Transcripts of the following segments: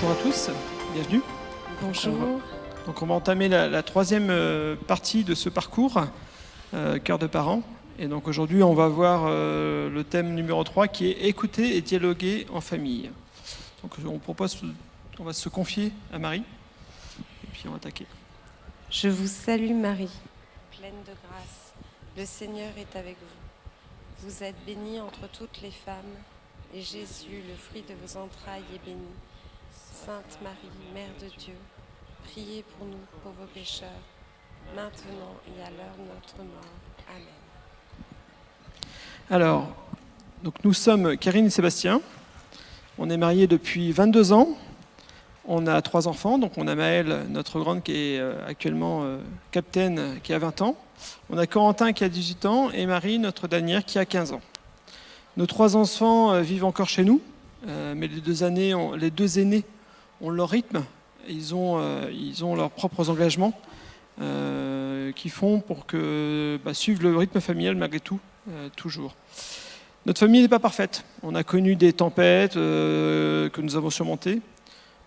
Bonjour à tous, bienvenue. Bonjour. Donc on va entamer la troisième partie de ce parcours, Cœur de parents. Et donc aujourd'hui on va voir le thème numéro 3 qui est écouter et dialoguer en famille. Donc on va se confier à Marie et puis on va attaquer. Je vous salue Marie, pleine de grâce. Le Seigneur est avec vous. Vous êtes bénie entre toutes les femmes, et Jésus, le fruit de vos entrailles, est béni. Sainte Marie, Mère de Dieu, priez pour nous pauvres pécheurs, maintenant et à l'heure de notre mort. Amen. Alors, donc nous sommes Karine et Sébastien. On est mariés depuis 22 ans. On a 3 enfants. Donc on a Maëlle, notre grande, qui est actuellement capitaine, qui a 20 ans. On a Corentin qui a 18 ans et Marie, notre dernière, qui a 15 ans. Nos 3 enfants vivent encore chez nous, mais les deux aînés ont leur rythme. Ils ont leurs propres engagements qui font pour suivre le rythme familial malgré tout, toujours. Notre famille n'est pas parfaite. On a connu des tempêtes que nous avons surmontées.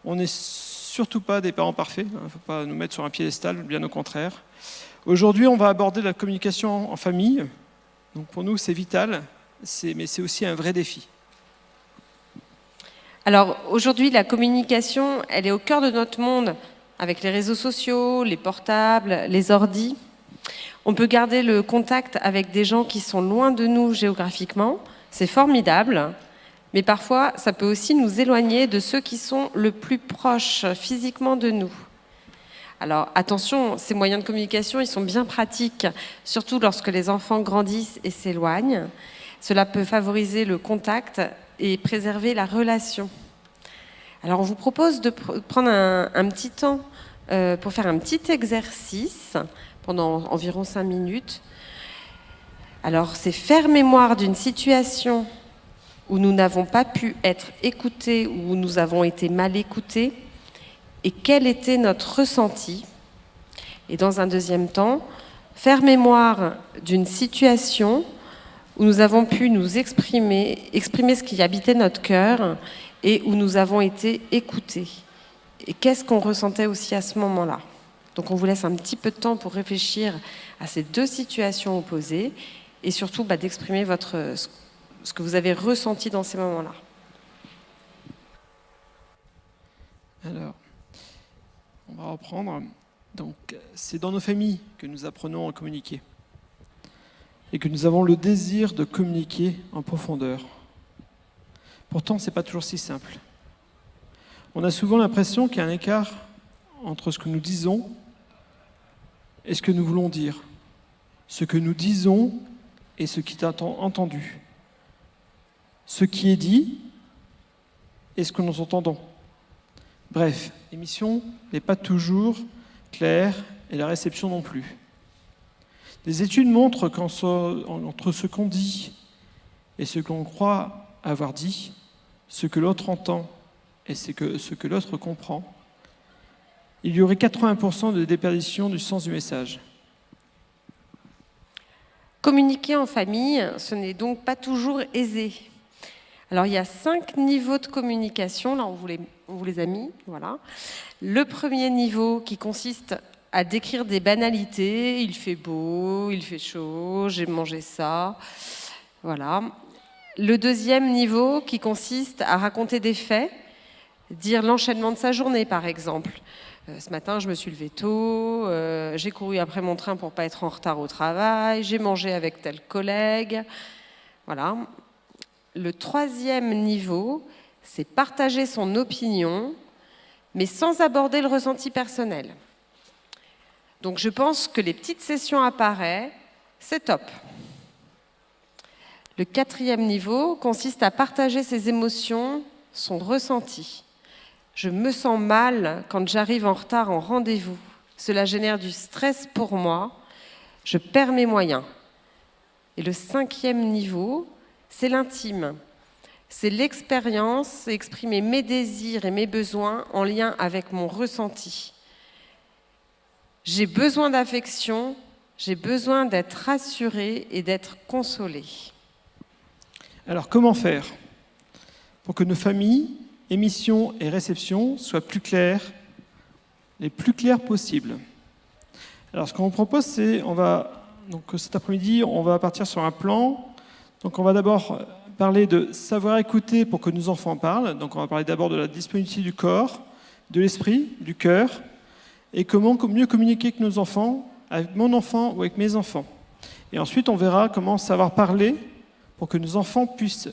On n'est surtout pas des parents parfaits. Il ne faut pas nous mettre sur un piédestal, bien au contraire. Aujourd'hui, on va aborder la communication en famille. Donc pour nous, c'est vital, mais c'est aussi un vrai défi. Alors aujourd'hui, la communication, elle est au cœur de notre monde, avec les réseaux sociaux, les portables, les ordis. On peut garder le contact avec des gens qui sont loin de nous géographiquement, c'est formidable, mais parfois ça peut aussi nous éloigner de ceux qui sont le plus proches physiquement de nous. Alors attention, ces moyens de communication, ils sont bien pratiques, surtout lorsque les enfants grandissent et s'éloignent. Cela peut favoriser le contact et préserver la relation. Alors on vous propose de prendre un petit temps pour faire un petit exercice pendant environ 5 minutes. Alors c'est faire mémoire d'une situation où nous n'avons pas pu être écoutés, où nous avons été mal écoutés, et quel était notre ressenti. Et dans un deuxième temps, faire mémoire d'une situation où nous avons pu nous exprimer ce qui habitait notre cœur et où nous avons été écoutés. Et qu'est-ce qu'on ressentait aussi à ce moment-là? Donc on vous laisse un petit peu de temps pour réfléchir à ces deux situations opposées et surtout d'exprimer ce que vous avez ressenti dans ces moments-là. Alors, on va reprendre. Donc, c'est dans nos familles que nous apprenons à communiquer et que nous avons le désir de communiquer en profondeur. Pourtant, ce n'est pas toujours si simple. On a souvent l'impression qu'il y a un écart entre ce que nous disons et ce que nous voulons dire, ce que nous disons et ce qui est entendu, ce qui est dit et ce que nous entendons. Bref, l'émission n'est pas toujours claire et la réception non plus. Des études montrent qu'entre ce qu'on dit et ce qu'on croit avoir dit, ce que l'autre entend et ce que l'autre comprend, il y aurait 80% de déperdition du sens du message. Communiquer en famille, ce n'est donc pas toujours aisé. Alors il y a 5 niveaux de communication, là on vous les a mis, voilà. Le premier niveau qui consiste à décrire des banalités, il fait beau, il fait chaud, j'ai mangé ça, voilà. Le deuxième niveau qui consiste à raconter des faits, dire l'enchaînement de sa journée par exemple. Ce matin, je me suis levée tôt, j'ai couru après mon train pour ne pas être en retard au travail, j'ai mangé avec tel collègue, voilà. Le troisième niveau, c'est partager son opinion, mais sans aborder le ressenti personnel. Donc je pense que les petites sessions à pareil, c'est top. Le quatrième niveau consiste à partager ses émotions, son ressenti. Je me sens mal quand j'arrive en retard en rendez-vous. Cela génère du stress pour moi. Je perds mes moyens. Et le cinquième niveau, c'est l'intime. C'est l'expérience, exprimer mes désirs et mes besoins en lien avec mon ressenti. J'ai besoin d'affection, j'ai besoin d'être rassurée et d'être consolée. Alors, comment faire pour que nos familles émission et réception soient plus claires, les plus claires possibles. Alors ce qu'on vous propose, c'est, donc cet après-midi, on va partir sur un plan. Donc on va d'abord parler de savoir écouter pour que nos enfants parlent. Donc on va parler d'abord de la disponibilité du corps, de l'esprit, du cœur, et comment mieux communiquer avec nos enfants, avec mon enfant ou avec mes enfants. Et ensuite, on verra comment savoir parler pour que nos enfants puissent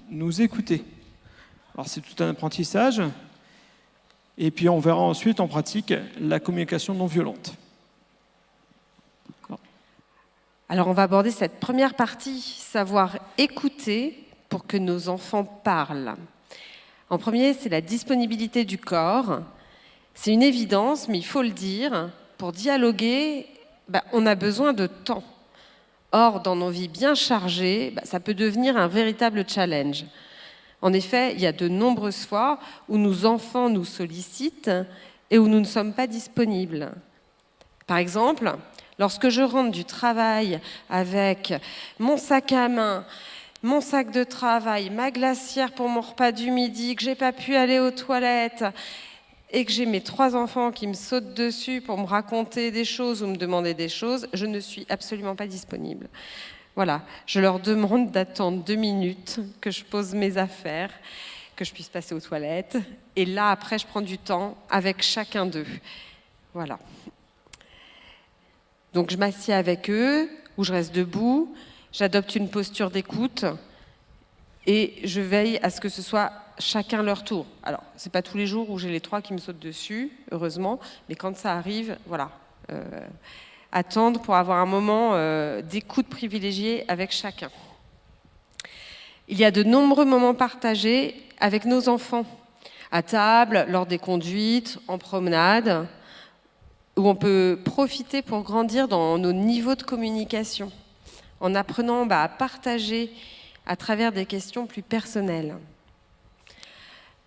nous écouter. Alors c'est tout un apprentissage. Et puis on verra ensuite en pratique la communication non violente. Alors on va aborder cette première partie, savoir écouter pour que nos enfants parlent. En premier, c'est la disponibilité du corps. C'est une évidence, mais il faut le dire, pour dialoguer, on a besoin de temps. Or, dans nos vies bien chargées, ça peut devenir un véritable challenge. En effet, il y a de nombreuses fois où nos enfants nous sollicitent et où nous ne sommes pas disponibles. Par exemple, lorsque je rentre du travail avec mon sac à main, mon sac de travail, ma glacière pour mon repas du midi, que j'ai pas pu aller aux toilettes et que j'ai mes 3 enfants qui me sautent dessus pour me raconter des choses ou me demander des choses, je ne suis absolument pas disponible. Voilà, je leur demande d'attendre 2 minutes que je pose mes affaires, que je puisse passer aux toilettes. Et là, après, je prends du temps avec chacun d'eux. Voilà. Donc, je m'assieds avec eux, ou je reste debout, j'adopte une posture d'écoute et je veille à ce que ce soit chacun leur tour. Alors, ce n'est pas tous les jours où j'ai les 3 qui me sautent dessus, heureusement, mais quand ça arrive, voilà. Attendre pour avoir un moment d'écoute privilégié avec chacun. Il y a de nombreux moments partagés avec nos enfants, à table, lors des conduites, en promenade, où on peut profiter pour grandir dans nos niveaux de communication, en apprenant à partager à travers des questions plus personnelles.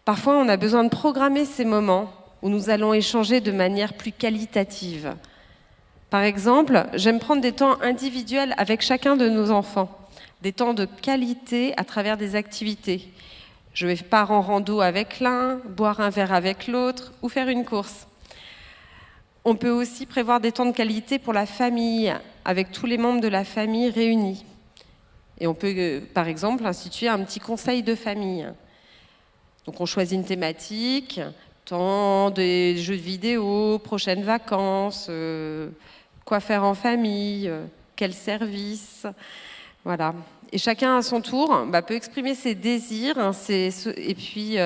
Parfois, on a besoin de programmer ces moments où nous allons échanger de manière plus qualitative. Par exemple, j'aime prendre des temps individuels avec chacun de nos enfants, des temps de qualité à travers des activités. Je vais part en rando avec l'un, boire un verre avec l'autre ou faire une course. On peut aussi prévoir des temps de qualité pour la famille, avec tous les membres de la famille réunis. Et on peut, par exemple, instituer un petit conseil de famille. Donc on choisit une thématique, temps des jeux vidéo, prochaines vacances, quoi faire en famille, quel service, voilà. Et chacun à son tour peut exprimer ses désirs, et puis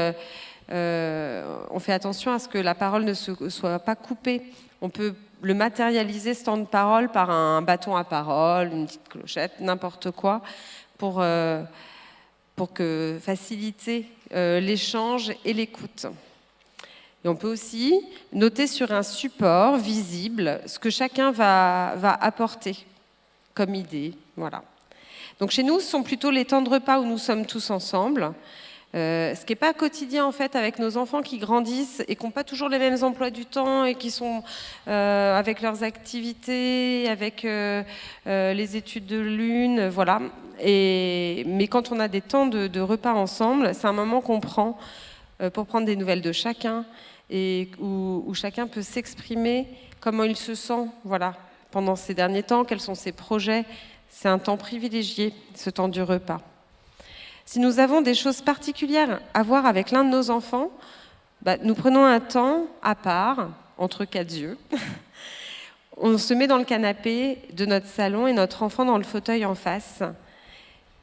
on fait attention à ce que la parole ne soit pas coupée. On peut le matérialiser, ce temps de parole, par un bâton à parole, une petite clochette, n'importe quoi, pour faciliter l'échange et l'écoute. Et on peut aussi noter sur un support visible ce que chacun va apporter comme idée. Voilà. Donc chez nous, ce sont plutôt les temps de repas où nous sommes tous ensemble. Ce qui n'est pas quotidien en fait avec nos enfants qui grandissent et qui n'ont pas toujours les mêmes emplois du temps et qui sont avec leurs activités, avec les études de l'une, voilà. Mais quand on a des temps de repas ensemble, c'est un moment qu'on prend pour prendre des nouvelles de chacun et où chacun peut s'exprimer comment il se sent, voilà, pendant ces derniers temps, quels sont ses projets. C'est un temps privilégié, ce temps du repas. Si nous avons des choses particulières à voir avec l'un de nos enfants, nous prenons un temps à part, entre 4 yeux. On se met dans le canapé de notre salon et notre enfant dans le fauteuil en face.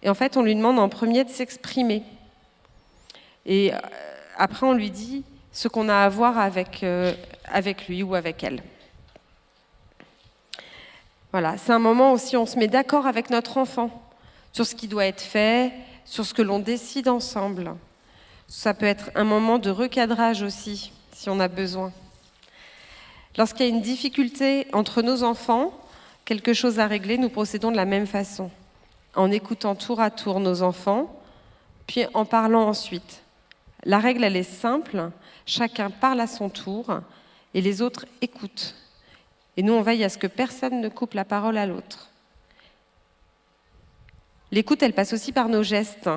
Et en fait, on lui demande en premier de s'exprimer. Et après, on lui dit ce qu'on a à voir avec lui ou avec elle. Voilà, c'est un moment aussi où on se met d'accord avec notre enfant sur ce qui doit être fait, sur ce que l'on décide ensemble. Ça peut être un moment de recadrage aussi, si on a besoin. Lorsqu'il y a une difficulté entre nos enfants, quelque chose à régler, nous procédons de la même façon, en écoutant tour à tour nos enfants, puis en parlant ensuite. La règle, elle est simple, chacun parle à son tour et les autres écoutent. Et nous, on veille à ce que personne ne coupe la parole à l'autre. L'écoute, elle passe aussi par nos gestes.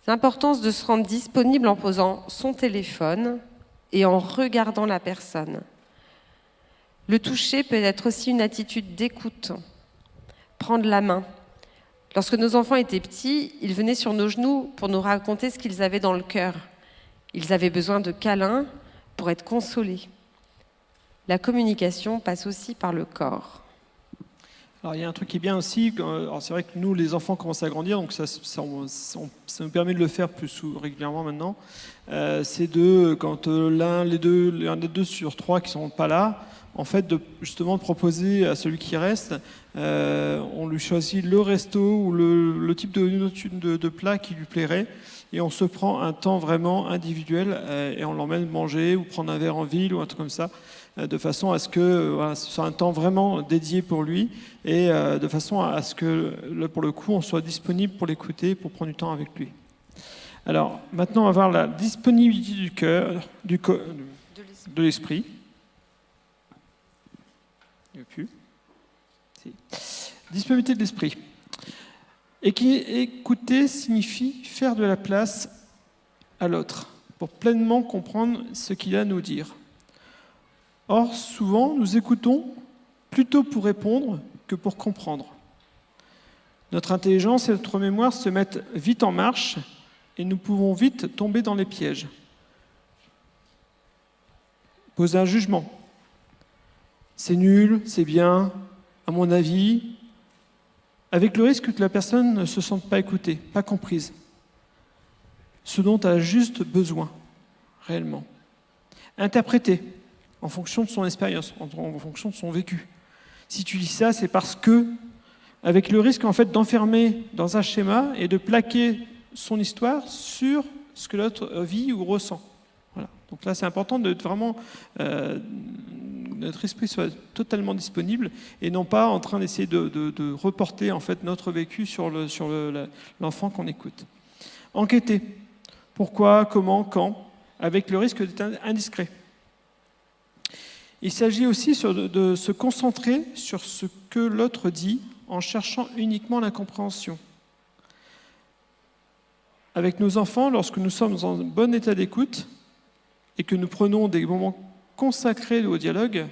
L'importance de se rendre disponible en posant son téléphone et en regardant la personne. Le toucher peut être aussi une attitude d'écoute. Prendre la main. Lorsque nos enfants étaient petits, ils venaient sur nos genoux pour nous raconter ce qu'ils avaient dans le cœur. Ils avaient besoin de câlins pour être consolés. La communication passe aussi par le corps. Alors, il y a un truc qui est bien aussi, alors c'est vrai que nous, les enfants commencent à grandir, donc ça nous permet de le faire régulièrement maintenant. C'est quand l'un des deux sur trois qui ne sont pas là, en fait, justement de proposer à celui qui reste, on lui choisit le resto ou le type de plat qui lui plairait, et on se prend un temps vraiment individuel et on l'emmène manger ou prendre un verre en ville ou un truc comme ça, de façon à ce que ce soit un temps vraiment dédié pour lui et de façon à ce que, pour le coup, on soit disponible pour l'écouter, pour prendre du temps avec lui. Alors, maintenant, on va voir la disponibilité du cœur, de l'esprit. Il n'y a plus. Si. Disponibilité de l'esprit. Écouter signifie faire de la place à l'autre pour pleinement comprendre ce qu'il a à nous dire. Or, souvent, nous écoutons plutôt pour répondre que pour comprendre. Notre intelligence et notre mémoire se mettent vite en marche et nous pouvons vite tomber dans les pièges. Poser un jugement. C'est nul, c'est bien, à mon avis, avec le risque que la personne ne se sente pas écoutée, pas comprise. Ce dont elle a juste besoin, réellement. Interpréter en fonction de son expérience, en fonction de son vécu. Si tu dis ça, c'est parce que, avec le risque en fait d'enfermer dans un schéma et de plaquer son histoire sur ce que l'autre vit ou ressent. Voilà. Donc là, c'est important de vraiment notre esprit soit totalement disponible et non pas en train d'essayer de reporter en fait notre vécu sur l'enfant qu'on écoute. Enquêter. Pourquoi, comment, quand, avec le risque d'être indiscret. Il s'agit aussi de se concentrer sur ce que l'autre dit en cherchant uniquement la compréhension. Avec nos enfants, lorsque nous sommes en bon état d'écoute et que nous prenons des moments consacrés au dialogue,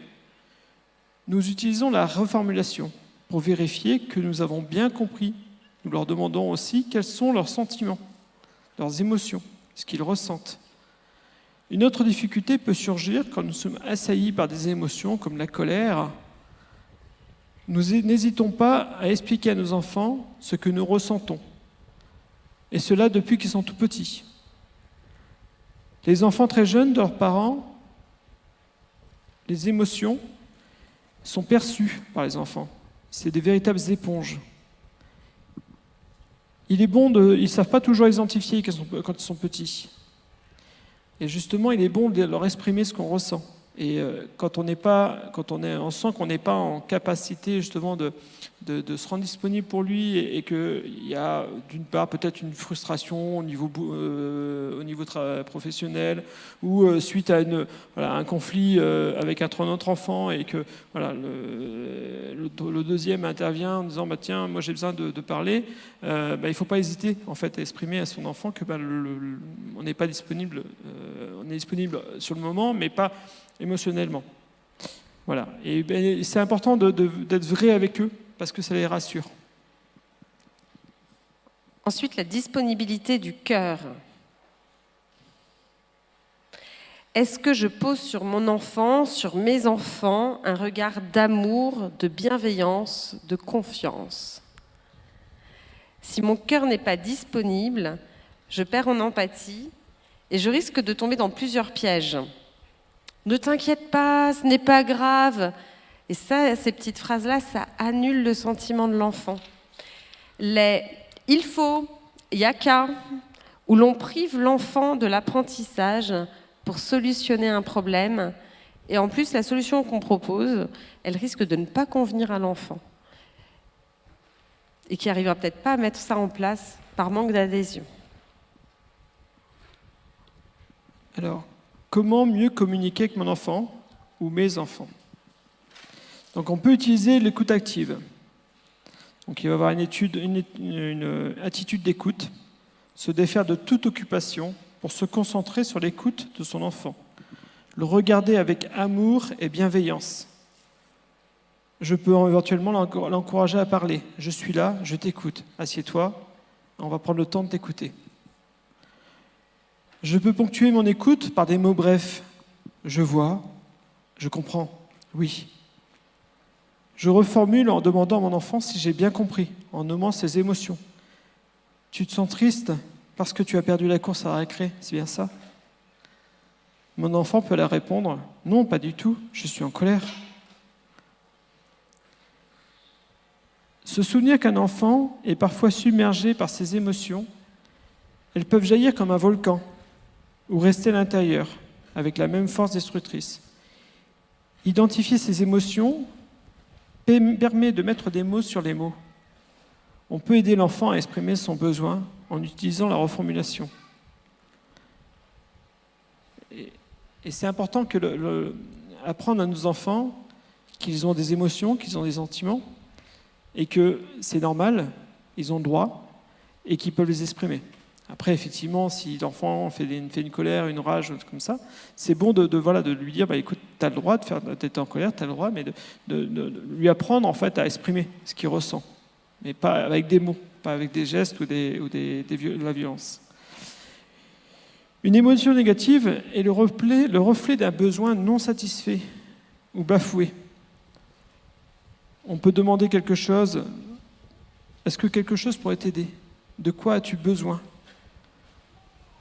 nous utilisons la reformulation pour vérifier que nous avons bien compris. Nous leur demandons aussi quels sont leurs sentiments, leurs émotions, ce qu'ils ressentent. Une autre difficulté peut surgir quand nous sommes assaillis par des émotions comme la colère. Nous n'hésitons pas à expliquer à nos enfants ce que nous ressentons. Et cela depuis qu'ils sont tout petits. Les enfants très jeunes de leurs parents, les émotions sont perçues par les enfants. C'est des véritables éponges. Ils ne savent pas toujours identifier quand ils sont petits. Et justement, il est bon de leur exprimer ce qu'on ressent. Et on sent qu'on n'est pas en capacité justement de se rendre disponible pour lui et qu'il y a d'une part peut-être une frustration au niveau professionnel ou suite à un conflit avec un autre enfant et que le deuxième intervient en disant tiens, moi j'ai besoin de parler, il ne faut pas hésiter en fait à exprimer à son enfant que on n'est pas disponible, on est disponible sur le moment mais pas émotionnellement. Voilà. Et c'est important d'être vrai avec eux parce que ça les rassure. Ensuite, la disponibilité du cœur. Est-ce que je pose sur mon enfant, sur mes enfants, un regard d'amour, de bienveillance, de confiance ? Si mon cœur n'est pas disponible, je perds en empathie et je risque de tomber dans plusieurs pièges. Ne t'inquiète pas, ce n'est pas grave. Et ça, ces petites phrases-là, ça annule le sentiment de l'enfant. Il faut, il y a qu'à, où l'on prive l'enfant de l'apprentissage pour solutionner un problème. Et en plus, la solution qu'on propose, elle risque de ne pas convenir à l'enfant. Et qui n'arrivera peut-être pas à mettre ça en place par manque d'adhésion. Alors, comment mieux communiquer avec mon enfant ou mes enfants ? Donc on peut utiliser l'écoute active. Donc il va y avoir une attitude d'écoute, se défaire de toute occupation pour se concentrer sur l'écoute de son enfant, le regarder avec amour et bienveillance. Je peux éventuellement l'encourager à parler. Je suis là, je t'écoute. Assieds-toi, on va prendre le temps de t'écouter. Je peux ponctuer mon écoute par des mots brefs. Je vois, je comprends, oui. Je reformule en demandant à mon enfant si j'ai bien compris, en nommant ses émotions. Tu te sens triste parce que tu as perdu la course à la récré, c'est bien ça? Mon enfant peut leur répondre, non, pas du tout, je suis en colère. Se souvenir qu'un enfant est parfois submergé par ses émotions, elles peuvent jaillir comme un volcan ou rester à l'intérieur avec la même force destructrice. Identifier ces émotions permet de mettre des mots sur les mots. On peut aider l'enfant à exprimer son besoin en utilisant la reformulation. Et c'est important que apprendre à nos enfants qu'ils ont des émotions, qu'ils ont des sentiments, et que c'est normal, ils ont le droit, et qu'ils peuvent les exprimer. Après, effectivement, si l'enfant fait une colère, une rage, comme ça, c'est bon de lui dire, écoute, tu as le droit d'être en colère, tu as le droit, mais de lui apprendre en fait à exprimer ce qu'il ressent, mais pas avec des mots, pas avec des gestes ou de la violence. Une émotion négative est le reflet d'un besoin non satisfait ou bafoué. On peut demander quelque chose. Est-ce que quelque chose pourrait t'aider? De quoi as-tu besoin?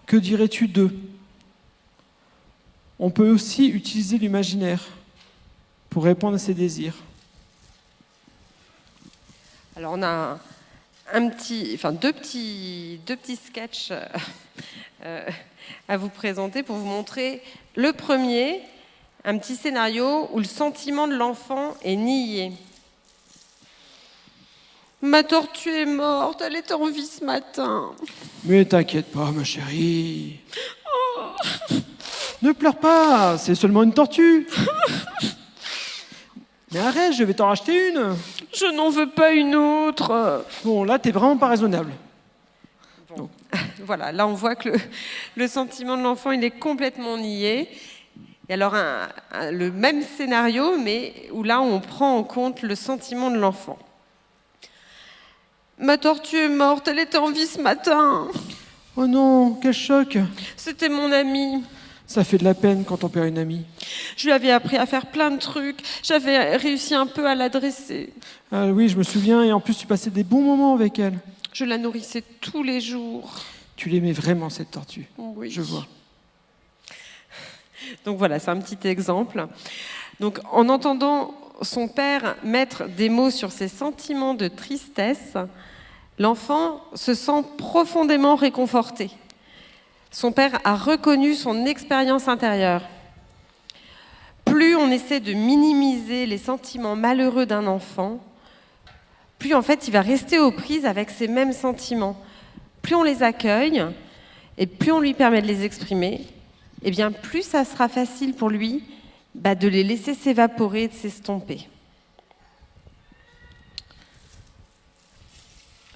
Que dirais-tu d'eux? On peut aussi utiliser l'imaginaire pour répondre à ses désirs. Alors on a deux petits sketchs à vous présenter pour vous montrer. Le premier, un petit scénario où le sentiment de l'enfant est nié. Ma tortue est morte, elle était en vie ce matin. Mais t'inquiète pas, ma chérie. Oh. Ne pleure pas, c'est seulement une tortue. Mais arrête, je vais t'en racheter une. Je n'en veux pas une autre. Bon, là, t'es vraiment pas raisonnable. Bon. Voilà, là, on voit que le sentiment de l'enfant, il est complètement nié. Et alors, le même scénario, mais où là, on prend en compte le sentiment de l'enfant. Ma tortue est morte, elle était en vie ce matin. Oh non, quel choc. C'était mon amie. Ça fait de la peine quand on perd une amie. Je lui avais appris à faire plein de trucs. J'avais réussi un peu à la dresser. Ah oui, je me souviens, et en plus tu passais des bons moments avec elle. Je la nourrissais tous les jours. Tu l'aimais vraiment, cette tortue. Oui. Je vois. Donc voilà, c'est un petit exemple. Donc en entendant son père mettre des mots sur ses sentiments de tristesse, l'enfant se sent profondément réconforté. Son père a reconnu son expérience intérieure. Plus on essaie de minimiser les sentiments malheureux d'un enfant, plus en fait il va rester aux prises avec ces mêmes sentiments. Plus on les accueille et plus on lui permet de les exprimer, eh bien plus ça sera facile pour lui de les laisser s'évaporer et de s'estomper.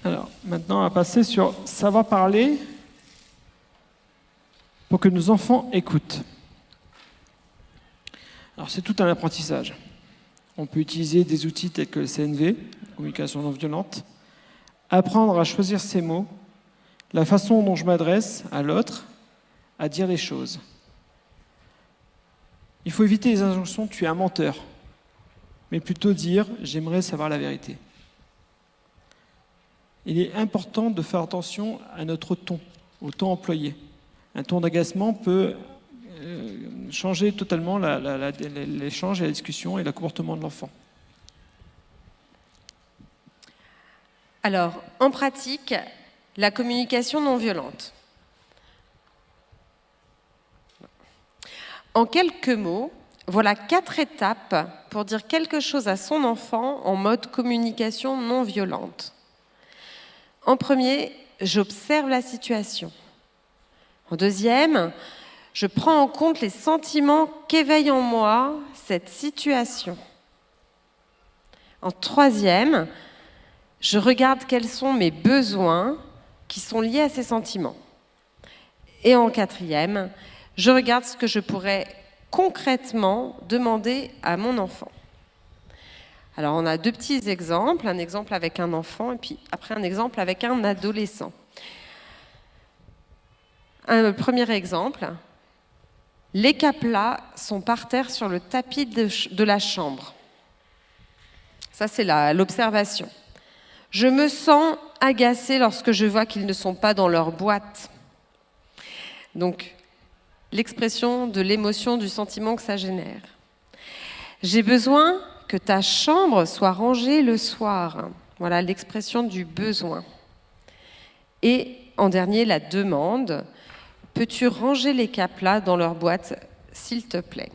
Alors, maintenant, on va passer sur savoir parler pour que nos enfants écoutent. Alors, c'est tout un apprentissage. On peut utiliser des outils tels que le CNV, communication non violente, apprendre à choisir ses mots, la façon dont je m'adresse à l'autre, à dire les choses. Il faut éviter les injonctions « tu es un menteur », mais plutôt dire « j'aimerais savoir la vérité ». Il est important de faire attention à notre ton, au ton employé. Un ton d'agacement peut changer totalement l'échange et la discussion et le comportement de l'enfant. Alors, en pratique, la communication non violente. En quelques mots, voilà 4 étapes pour dire quelque chose à son enfant en mode communication non violente. En premier, j'observe la situation. En deuxième, je prends en compte les sentiments qu'éveille en moi cette situation. En troisième, je regarde quels sont mes besoins qui sont liés à ces sentiments. Et en quatrième, je regarde ce que je pourrais concrètement demander à mon enfant. Alors on a deux petits exemples, un exemple avec un enfant et puis après un exemple avec un adolescent. Un premier exemple, les caplas sont par terre sur le tapis de la chambre. Ça c'est l'observation. Je me sens agacée lorsque je vois qu'ils ne sont pas dans leur boîte. Donc, l'expression de l'émotion, du sentiment que ça génère. J'ai besoin que ta chambre soit rangée le soir. Voilà l'expression du besoin. Et en dernier, la demande. Peux-tu ranger les caplas dans leur boîte, s'il te plaît?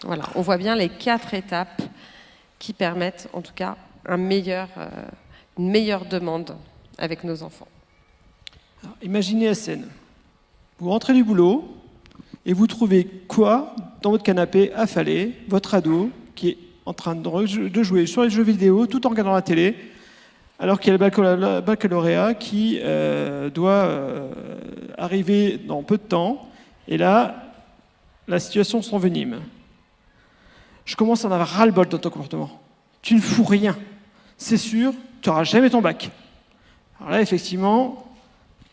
Voilà, on voit bien les 4 étapes qui permettent, en tout cas, une meilleure demande avec nos enfants. Alors, imaginez la scène. Vous rentrez du boulot et vous trouvez quoi dans votre canapé affalé? Votre ado qui est en train de jouer sur les jeux vidéo tout en regardant la télé, alors qu'il y a le baccalauréat qui doit arriver dans peu de temps. Et là, la situation s'envenime. Je commence à en avoir ras-le-bol de ton comportement. Tu ne fous rien. C'est sûr, tu n'auras jamais ton bac. Alors là, effectivement,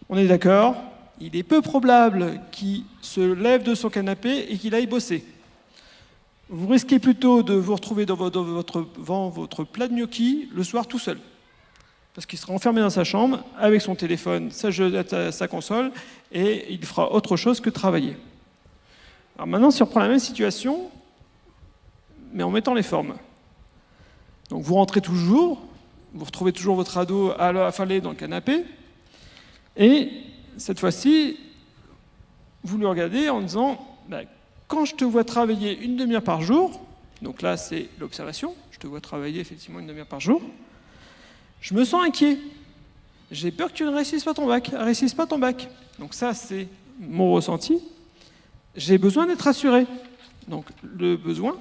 on est d'accord, il est peu probable qu'il se lève de son canapé et qu'il aille bosser. Vous risquez plutôt de vous retrouver devant votre plat de gnocchi le soir tout seul. Parce qu'il sera enfermé dans sa chambre, avec son téléphone, sa console, et il fera autre chose que travailler. Alors maintenant, si on reprend la même situation, mais en mettant les formes. Donc vous rentrez toujours, vous retrouvez toujours votre ado affalé dans le canapé, et cette fois-ci, vous le regardez en disant quand je te vois travailler une demi-heure par jour, donc là c'est l'observation, je te vois travailler effectivement une demi-heure par jour, je me sens inquiet. J'ai peur que tu ne réussisses pas ton bac. Donc ça c'est mon ressenti. J'ai besoin d'être rassuré. Donc le besoin,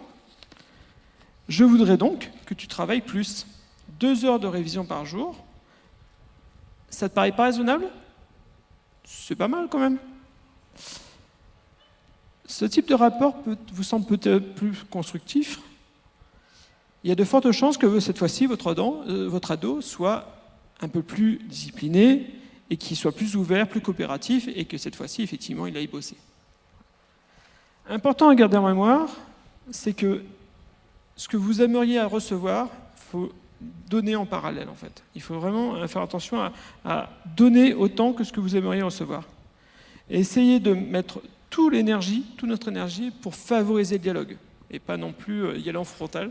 je voudrais donc que tu travailles plus. 2 heures de révision par jour, ça te paraît pas raisonnable? C'est pas mal quand même. Ce type de rapport vous semble peut-être plus constructif. Il y a de fortes chances que cette fois-ci, votre ado soit un peu plus discipliné et qu'il soit plus ouvert, plus coopératif et que cette fois-ci, effectivement, il aille bosser. Important à garder en mémoire, c'est que ce que vous aimeriez recevoir, il faut donner en parallèle, en fait. Il faut vraiment faire attention à donner autant que ce que vous aimeriez recevoir. Et essayer de mettre toute notre énergie pour favoriser le dialogue, et pas non plus y aller en frontal,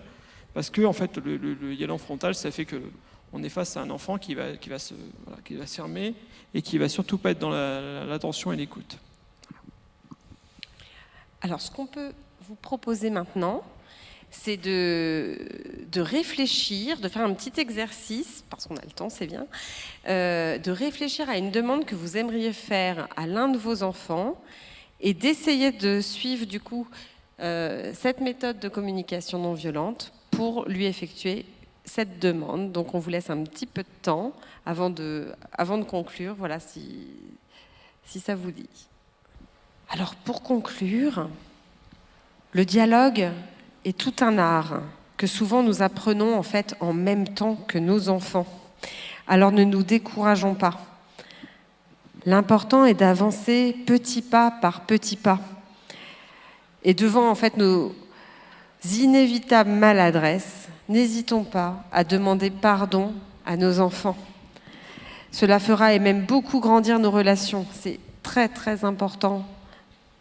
parce que en fait, le y aller en frontal, ça fait qu'on est face à un enfant qui va se fermer et qui va surtout pas être dans l'attention et l'écoute. Alors, ce qu'on peut vous proposer maintenant, c'est de réfléchir, de faire un petit exercice, parce qu'on a le temps, c'est bien, de réfléchir à une demande que vous aimeriez faire à l'un de vos enfants et d'essayer de suivre du coup cette méthode de communication non violente pour lui effectuer cette demande. Donc on vous laisse un petit peu de temps avant de conclure, voilà, si ça vous dit. Alors pour conclure, le dialogue est tout un art que souvent nous apprenons en fait en même temps que nos enfants. Alors ne nous décourageons pas. L'important est d'avancer petit pas par petit pas. Et devant en fait nos inévitables maladresses, n'hésitons pas à demander pardon à nos enfants. Cela fera et même beaucoup grandir nos relations. C'est très très important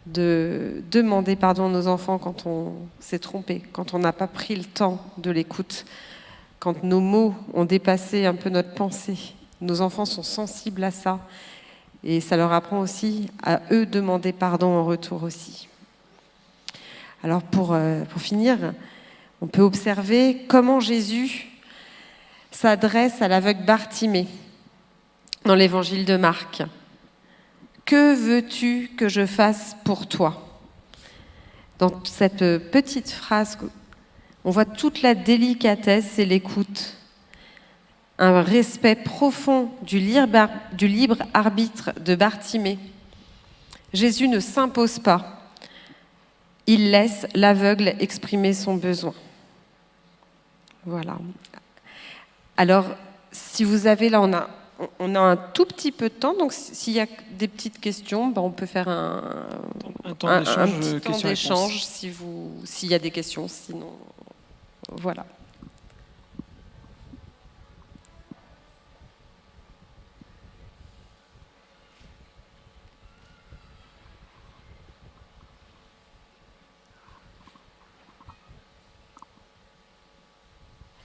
de demander pardon à nos enfants quand on s'est trompé, quand on n'a pas pris le temps de l'écoute, quand nos mots ont dépassé un peu notre pensée. Nos enfants sont sensibles à ça et ça leur apprend aussi à eux demander pardon en retour aussi. Alors pour finir, on peut observer comment Jésus s'adresse à l'aveugle Bartimée dans l'évangile de Marc. Que veux-tu que je fasse pour toi? Dans cette petite phrase, on voit toute la délicatesse et l'écoute. un respect profond du libre arbitre de Bartimée. Jésus ne s'impose pas. Il laisse l'aveugle exprimer son besoin. Voilà. Alors, si vous avez là, on a un tout petit peu de temps, donc s'il y a des petites questions, on peut faire un petit temps d'échange s'il y a des questions, sinon, voilà.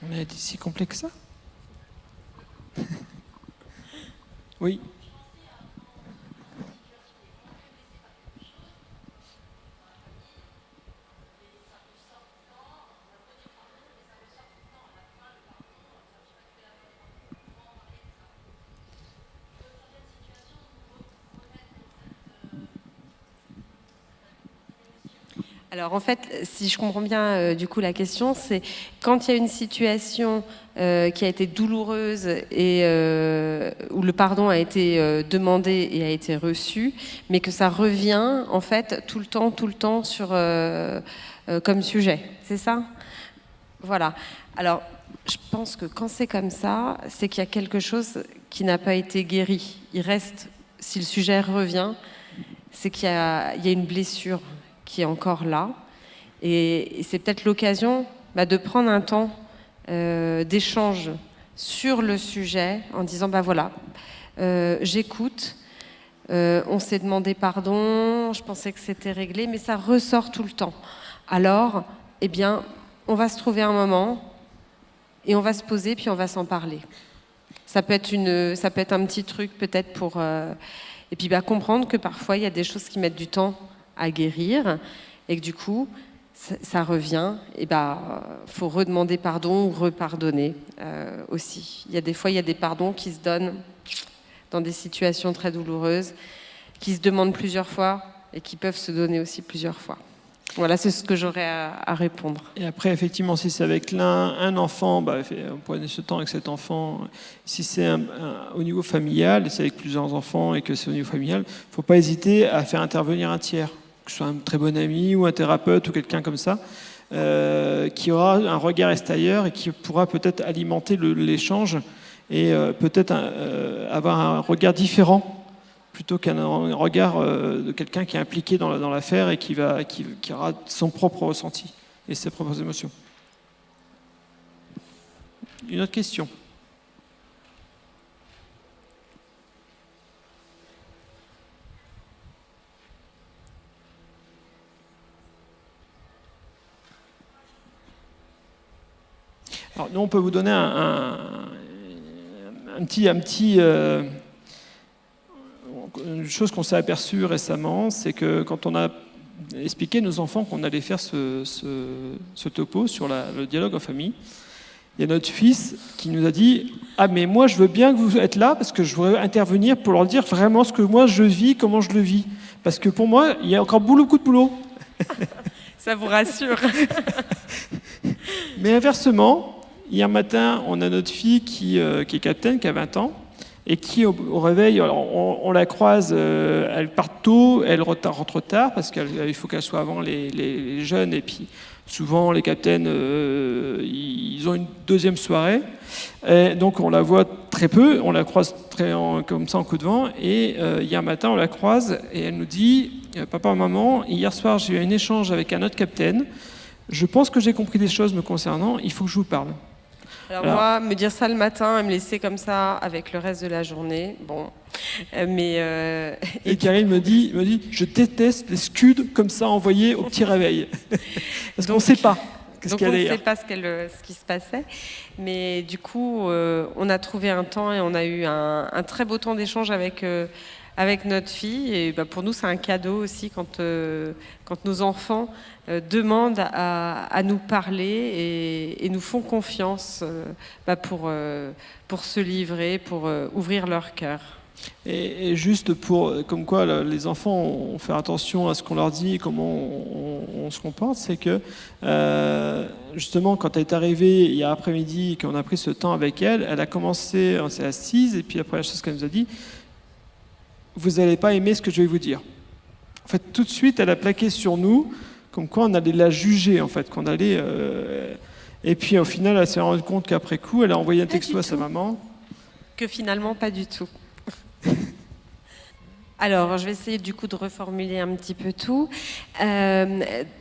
On a été si complexe que ça. Oui. Alors en fait, si je comprends bien du coup la question, c'est quand il y a une situation qui a été douloureuse et où le pardon a été demandé et a été reçu, mais que ça revient en fait tout le temps sur comme sujet, c'est ça? Voilà. Alors je pense que quand c'est comme ça, c'est qu'il y a quelque chose qui n'a pas été guéri. Il reste, si le sujet revient, c'est qu'il y a une blessure qui est encore là. Et c'est peut-être l'occasion de prendre un temps d'échange sur le sujet en disant, voilà, j'écoute, on s'est demandé pardon, je pensais que c'était réglé, mais ça ressort tout le temps. Alors, eh bien, on va se trouver un moment et on va se poser, puis on va s'en parler. Ça peut être un petit truc peut-être pour... et puis comprendre que parfois, il y a des choses qui mettent du temps à guérir et que du coup, ça revient, et faut redemander pardon ou repardonner aussi. Il y a des pardons qui se donnent dans des situations très douloureuses, qui se demandent plusieurs fois et qui peuvent se donner aussi plusieurs fois. Voilà, c'est ce que j'aurais à répondre. Et après, effectivement, si c'est avec un enfant, on pourrait donner ce temps avec cet enfant. Si c'est au niveau familial, et c'est avec plusieurs enfants et que c'est au niveau familial, il ne faut pas hésiter à faire intervenir un tiers, que ce soit un très bon ami ou un thérapeute ou quelqu'un comme ça, qui aura un regard extérieur et qui pourra peut-être alimenter l'échange et peut-être avoir un regard différent plutôt qu'un regard de quelqu'un qui est impliqué dans l'affaire et qui aura son propre ressenti et ses propres émotions. Une autre question ? Alors, nous, on peut vous donner une chose qu'on s'est aperçue récemment, c'est que quand on a expliqué à nos enfants qu'on allait faire ce topo sur le dialogue en famille, il y a notre fils qui nous a dit « Ah, mais moi, je veux bien que vous êtes là parce que je voudrais intervenir pour leur dire vraiment ce que moi, je vis, comment je le vis. Parce que pour moi, il y a encore beaucoup de boulot. » Ça vous rassure. Mais inversement, hier matin, on a notre fille qui est capitaine, qui a 20 ans, et qui, au réveil, on la croise, elle part tôt, elle rentre tard, parce qu'il faut qu'elle soit avant les jeunes, et puis souvent, les capitaines, ils ont une deuxième soirée, et donc on la voit très peu, on la croise comme ça en coup de vent, et hier matin, on la croise, et elle nous dit « Papa, maman, hier soir, j'ai eu un échange avec un autre capitaine, je pense que j'ai compris des choses me concernant, il faut que je vous parle. » Alors moi, me dire ça le matin et me laisser comme ça avec le reste de la journée, bon, mais... Et Karine me dit, je déteste les scuds comme ça envoyés au petit réveil. Parce qu'on ne sait pas ce qu'il y a derrière. Donc on ne sait pas ce qui se passait. Mais du coup, on a trouvé un temps et on a eu un très beau temps d'échange avec notre fille. Et pour nous, c'est un cadeau aussi quand nos enfants demandent à nous parler et nous font confiance pour se livrer, pour ouvrir leur cœur. Et juste pour, comme quoi les enfants ont fait attention à ce qu'on leur dit et comment on se comporte, c'est que justement quand elle est arrivée hier après-midi et qu'on a pris ce temps avec elle, elle a commencé, on s'est assise et puis la première chose qu'elle nous a dit, vous n'allez pas aimer ce que je vais vous dire. En fait, tout de suite, elle a plaqué sur nous, comme quoi on allait la juger, en fait, qu'on allait. Et puis au final, elle s'est rendue compte qu'après coup, elle a envoyé un texto à sa maman. Que finalement, pas du tout. Alors, je vais essayer du coup de reformuler un petit peu tout.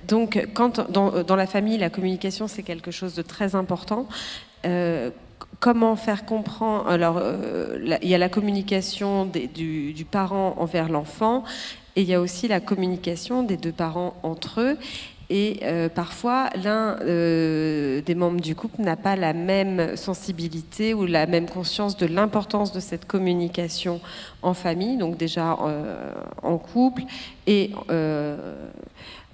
Donc, quand dans la famille, la communication, c'est quelque chose de très important. Comment faire comprendre... Alors, il y a la communication du parent envers l'enfant, et il y a aussi la communication des deux parents entre eux. Et parfois, l'un des membres du couple n'a pas la même sensibilité ou la même conscience de l'importance de cette communication en famille, donc déjà en couple et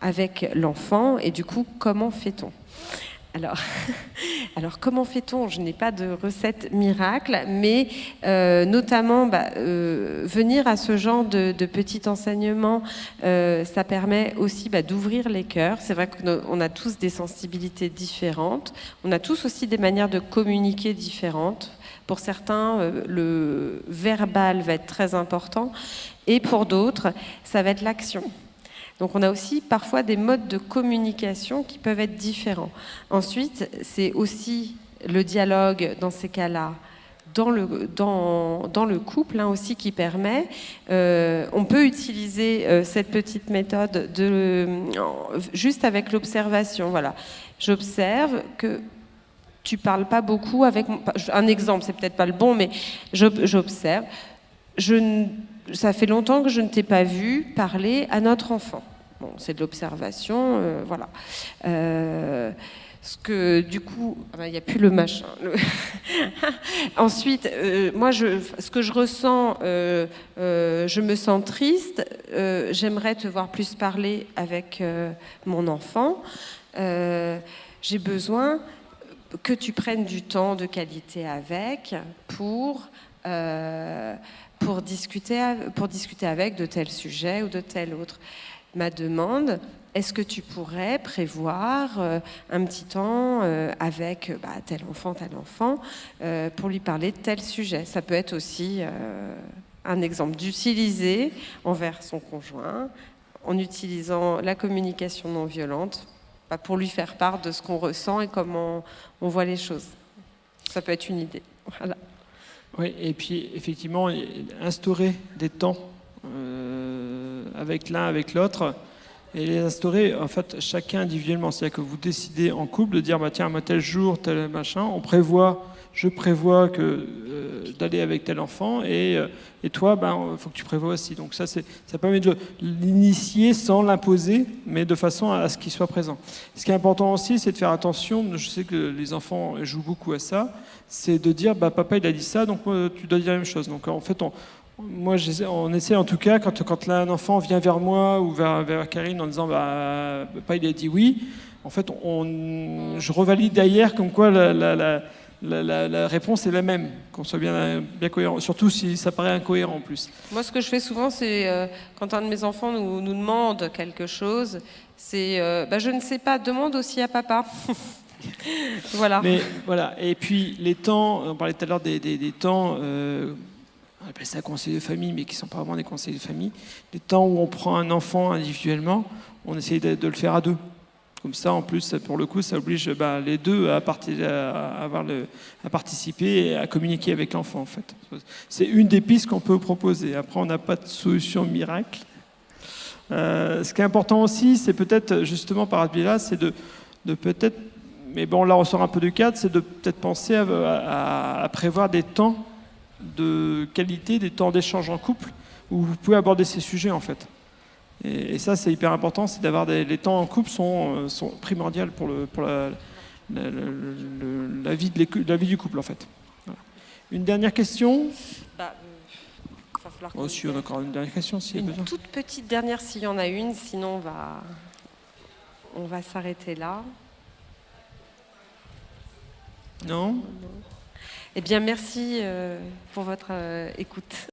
avec l'enfant. Et du coup, comment fait-on ? Alors, comment fait-on ? Je n'ai pas de recette miracle, mais notamment venir à ce genre de petits enseignements, ça permet aussi d'ouvrir les cœurs. C'est vrai qu'on a tous des sensibilités différentes, on a tous aussi des manières de communiquer différentes. Pour certains, le verbal va être très important, et pour d'autres, ça va être l'action. Donc on a aussi parfois des modes de communication qui peuvent être différents. Ensuite, c'est aussi le dialogue dans ces cas-là, dans le couple aussi qui permet. On peut utiliser cette petite méthode juste avec l'observation. Voilà. J'observe que tu parles pas beaucoup avec... Un exemple, c'est peut-être pas le bon, mais j'observe. Ça fait longtemps que je ne t'ai pas vu parler à notre enfant. Bon, c'est de l'observation, voilà. Ce que, du coup, il n'y a plus le machin. Ensuite, moi, ce que je ressens, je me sens triste. J'aimerais te voir plus parler avec mon enfant. J'ai besoin que tu prennes du temps de qualité avec pour discuter avec de tels sujets ou de tel autre. Ma demande, est-ce que tu pourrais prévoir un petit temps avec tel enfant, pour lui parler de tel sujet ? Ça peut être aussi un exemple d'utiliser envers son conjoint, en utilisant la communication non violente, pour lui faire part de ce qu'on ressent et comment on voit les choses. Ça peut être une idée. Voilà. Oui, et puis effectivement, instaurer des temps avec l'un, avec l'autre, et les instaurer en fait chacun individuellement. C'est-à-dire que vous décidez en couple de dire tiens, moi tel jour, tel machin, je prévois d'aller avec tel enfant, et toi, faut que tu prévois aussi. Donc ça permet de l'initier sans l'imposer, mais de façon à ce qu'il soit présent. Ce qui est important aussi, c'est de faire attention. Je sais que les enfants jouent beaucoup à ça. C'est de dire papa il a dit ça, donc tu dois dire la même chose. Donc en fait on essaie en tout cas quand là, un enfant vient vers moi ou vers Karine en disant papa il a dit oui, en fait je revalide derrière comme quoi la réponse est la même, qu'on soit bien cohérent, surtout si ça paraît incohérent en plus. Moi ce que je fais souvent c'est quand un de mes enfants nous demande quelque chose, c'est je ne sais pas, demande aussi à papa. Voilà. Mais voilà, et puis les temps, on parlait tout à l'heure des temps, on appelle ça conseils de famille, mais qui ne sont pas vraiment des conseils de famille. Les temps où on prend un enfant individuellement, on essaye de le faire à deux. Comme ça, en plus, pour le coup, ça oblige les deux à participer et à communiquer avec l'enfant, en fait. C'est une des pistes qu'on peut proposer. Après, on n'a pas de solution miracle. Ce qui est important aussi, c'est peut-être, justement, par ce biais-là, c'est de peut-être, mais bon, là, on sort un peu du cadre, c'est de peut-être penser à prévoir des temps de qualité, des temps d'échange en couple, où vous pouvez aborder ces sujets, en fait. Et ça, c'est hyper important, c'est d'avoir les temps en couple sont primordiaux pour la vie du couple, en fait. Voilà. Une dernière question. Va falloir si on a encore une dernière question, s'il y a besoin. Une toute petite dernière, s'il y en a une, sinon on va s'arrêter là. Non ? Eh bien, merci pour votre écoute.